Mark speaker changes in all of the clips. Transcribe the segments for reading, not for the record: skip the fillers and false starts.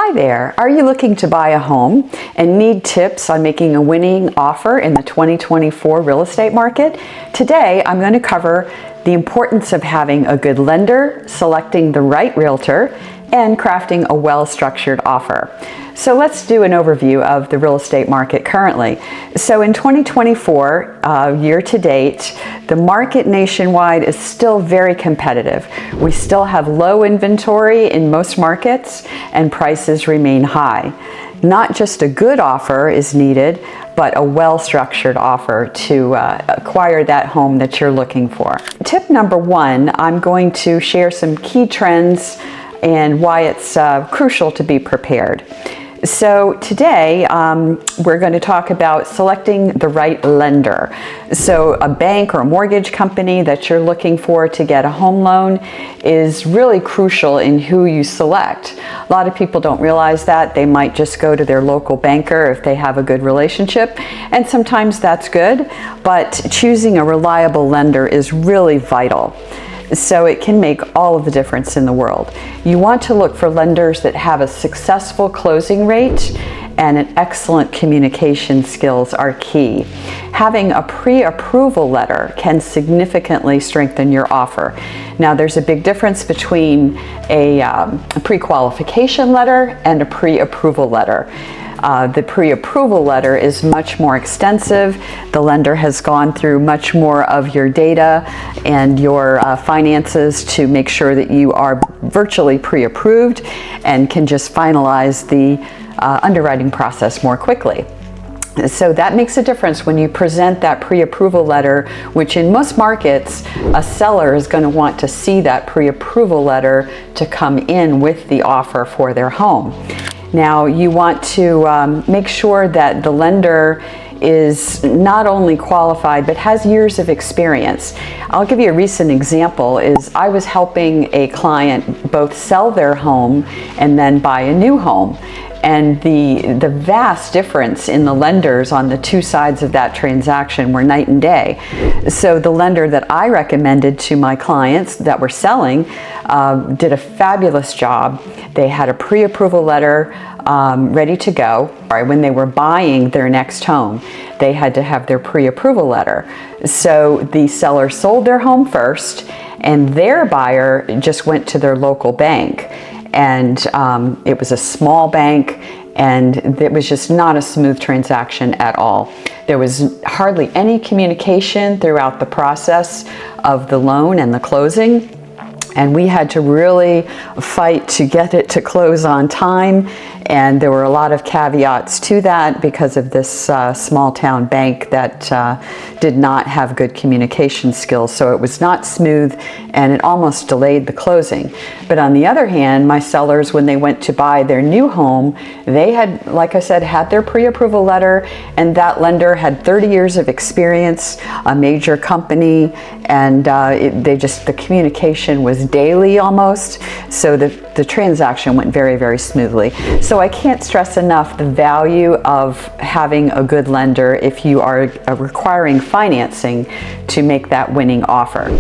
Speaker 1: Hi there. Are you looking to buy a home and need tips on making a winning offer in the 2024 real estate market? Today, I'm going to cover the importance of having a good lender, selecting the right realtor, and crafting a well-structured offer. So let's do an overview of the real estate market currently. So in 2024, year to date, the market nationwide is still very competitive. We still have low inventory in most markets and prices remain high. Not just a good offer is needed, but a well-structured offer to acquire that home that you're looking for. Tip number one, I'm going to share some key trends and why it's crucial to be prepared. So today we're going to talk about selecting the right lender. So a bank or a mortgage company that you're looking for to get a home loan is really crucial in who you select. A lot of people don't realize that. They might just go to their local banker if they have a good relationship, and sometimes that's good, but choosing a reliable lender is really vital. So it can make all of the difference in the world. You want to look for lenders that have a successful closing rate and an excellent communication skills are key. Having a pre-approval letter can significantly strengthen your offer. Now there's a big difference between a pre-qualification letter and a pre-approval letter. The pre-approval letter is much more extensive. The lender has gone through much more of your data and your finances to make sure that you are virtually pre-approved and can just finalize the underwriting process more quickly. So that makes a difference when you present that pre-approval letter, which in most markets, a seller is going to want to see that pre-approval letter to come in with the offer for their home. Now you want to make sure that the lender is not only qualified but has years of experience. I'll give you a recent example. Is I was helping a client both sell their home and then buy a new home. And the vast difference in the lenders on the two sides of that transaction were night and day. So the lender that I recommended to my clients that were selling did a fabulous job. They had a pre-approval letter ready to go. When they were buying their next home, they had to have their pre-approval letter. So the seller sold their home first, and their buyer just went to their local bank. And it was a small bank, and it was just not a smooth transaction at all. There was hardly any communication throughout the process of the loan and the closing, and we had to really fight to get it to close on time. And there were a lot of caveats to that because of this small town bank that did not have good communication skills. So it was not smooth and it almost delayed the closing. But on the other hand, my sellers, when they went to buy their new home, they had, like I said, had their pre-approval letter, and that lender had 30 years of experience, a major company, and the communication was daily almost. So the transaction went very, very smoothly. So I can't stress enough the value of having a good lender if you are requiring financing to make that winning offer.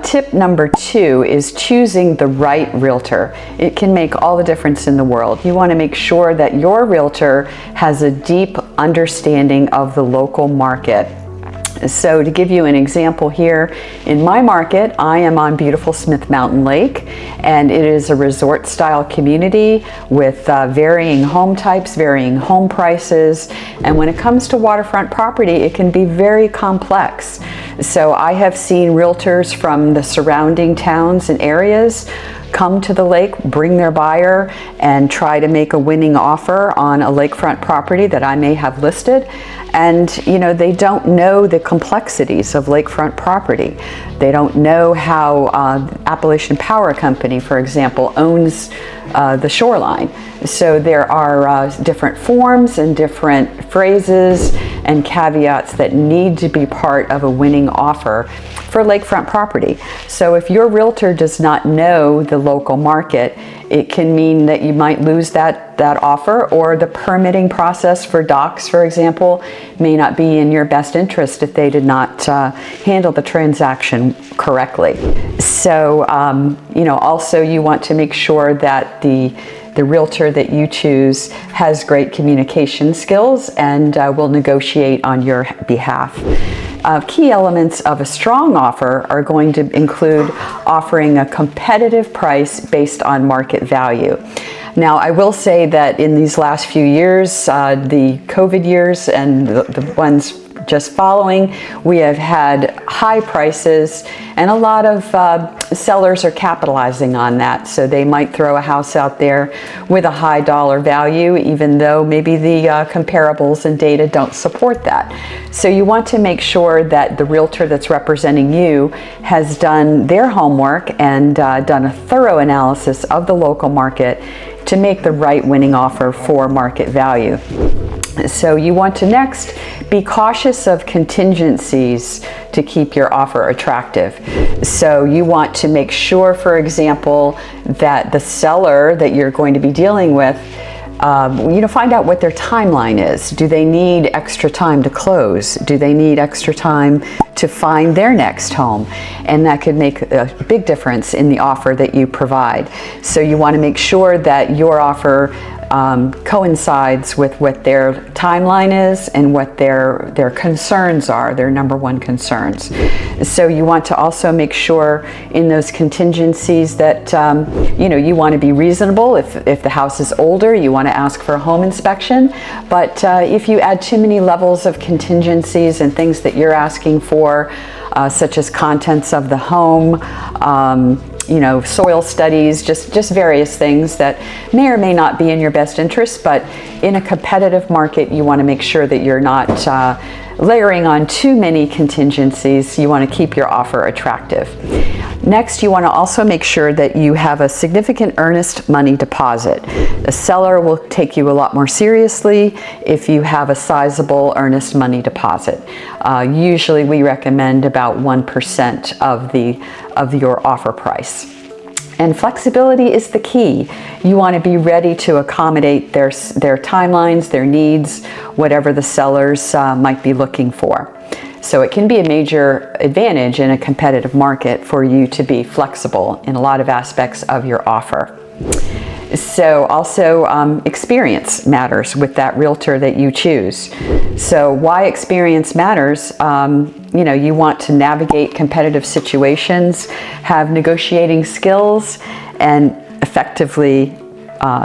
Speaker 1: Tip number two is choosing the right realtor. It can make all the difference in the world. You want to make sure that your realtor has a deep understanding of the local market. So to give you an example here, in my market, I am on beautiful Smith Mountain Lake, and it is a resort style community with varying home types, varying home prices. And when it comes to waterfront property, it can be very complex. So I have seen realtors from the surrounding towns and areas come to the lake, bring their buyer, and try to make a winning offer on a lakefront property that I may have listed. And they don't know the complexities of lakefront property. They don't know how Appalachian Power Company, for example, owns the shoreline. So there are different forms and different phrases and caveats that need to be part of a winning offer for lakefront property. So if your realtor does not know the local market, it can mean that you might lose that offer, or the permitting process for docks, for example, may not be in your best interest if they did not handle the transaction correctly. So, also you want to make sure that the the realtor that you choose has great communication skills and will negotiate on your behalf. Key elements of a strong offer are going to include offering a competitive price based on market value. Now, I will say that in these last few years, the COVID years and the ones just following, we have had high prices, and a lot of sellers are capitalizing on that. So they might throw a house out there with a high dollar value, even though maybe the comparables and data don't support that. So you want to make sure that the realtor that's representing you has done their homework and done a thorough analysis of the local market to make the right winning offer for market value. So you want to next be cautious of contingencies to keep your offer attractive. So you want to make sure, for example, that the seller that you're going to be dealing with, find out what their timeline is. Do they need extra time to close? Do they need extra time to find their next home? And that could make a big difference in the offer that you provide. So you want to make sure that your offer coincides with what their timeline is and what their concerns are, their number one concerns. So you want to also make sure in those contingencies that you want to be reasonable. If the house is older, you want to ask for a home inspection. But if you add too many levels of contingencies and things that you're asking for, such as contents of the home, soil studies, just various things that may or may not be in your best interest, but in a competitive market, you want to make sure that you're not layering on too many contingencies. You want to keep your offer attractive. Next, you want to also make sure that you have a significant earnest money deposit. The seller will take you a lot more seriously if you have a sizable earnest money deposit. Usually we recommend about 1% of your offer price. And flexibility is the key. You want to be ready to accommodate their timelines, their needs, whatever the sellers might be looking for. So it can be a major advantage in a competitive market for you to be flexible in a lot of aspects of your offer. So also experience matters with that realtor that you choose. So why experience matters, you want to navigate competitive situations, have negotiating skills, and effectively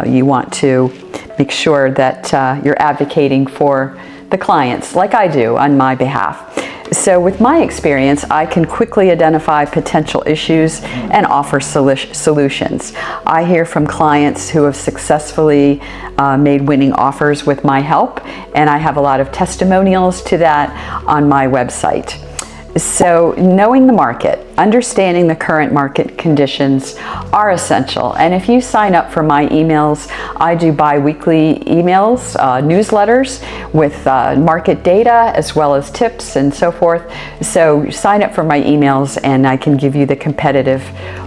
Speaker 1: you want to make sure that you're advocating for the clients, like I do on my behalf. So with my experience, I can quickly identify potential issues and offer solutions. I hear from clients who have successfully made winning offers with my help, and I have a lot of testimonials to that on my website. So knowing the market, understanding the current market conditions are essential. And if you sign up for my emails, I do bi-weekly emails, newsletters with market data as well as tips and so forth. So sign up for my emails and I can give you the competitive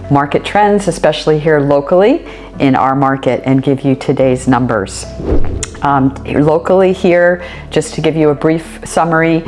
Speaker 1: market trends, especially here locally in our market, and give you today's numbers. Locally here, just to give you a brief summary,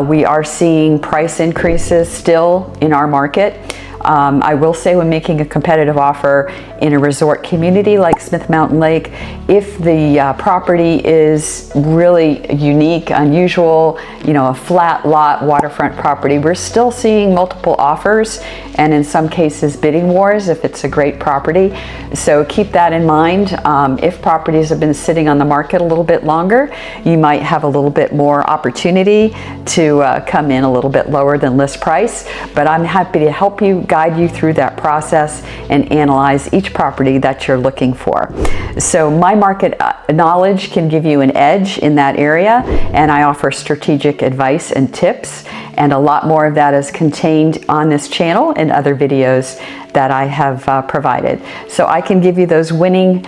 Speaker 1: we are seeing price increases still in our market. I will say when making a competitive offer in a resort community like Smith Mountain Lake, if the property is really unique, unusual, a flat lot waterfront property, we're still seeing multiple offers and in some cases bidding wars if it's a great property. So keep that in mind. If properties have been sitting on the market a little bit longer, you might have a little bit more opportunity to come in a little bit lower than list price, but I'm happy to help you, guide you through that process and analyze each property that you're looking for. So my market knowledge can give you an edge in that area, and I offer strategic advice and tips, and a lot more of that is contained on this channel and other videos that I have provided. So I can give you those winning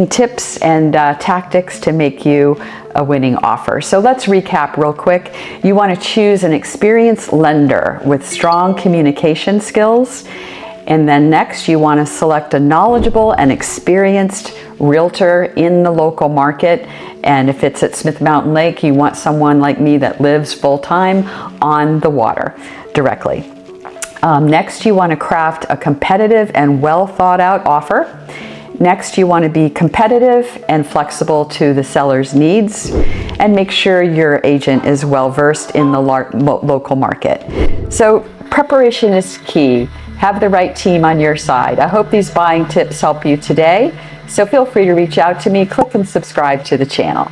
Speaker 1: tips and tactics to make you a winning offer. So let's recap real quick. You want to choose an experienced lender with strong communication skills. And then next, you want to select a knowledgeable and experienced realtor in the local market. And if it's at Smith Mountain Lake, you want someone like me that lives full-time on the water directly. Next, you want to craft a competitive and well thought out offer. Next, you want to be competitive and flexible to the seller's needs, and make sure your agent is well versed in the local market. So preparation is key. Have the right team on your side. I hope these buying tips help you today. So feel free to reach out to me, click and subscribe to the channel.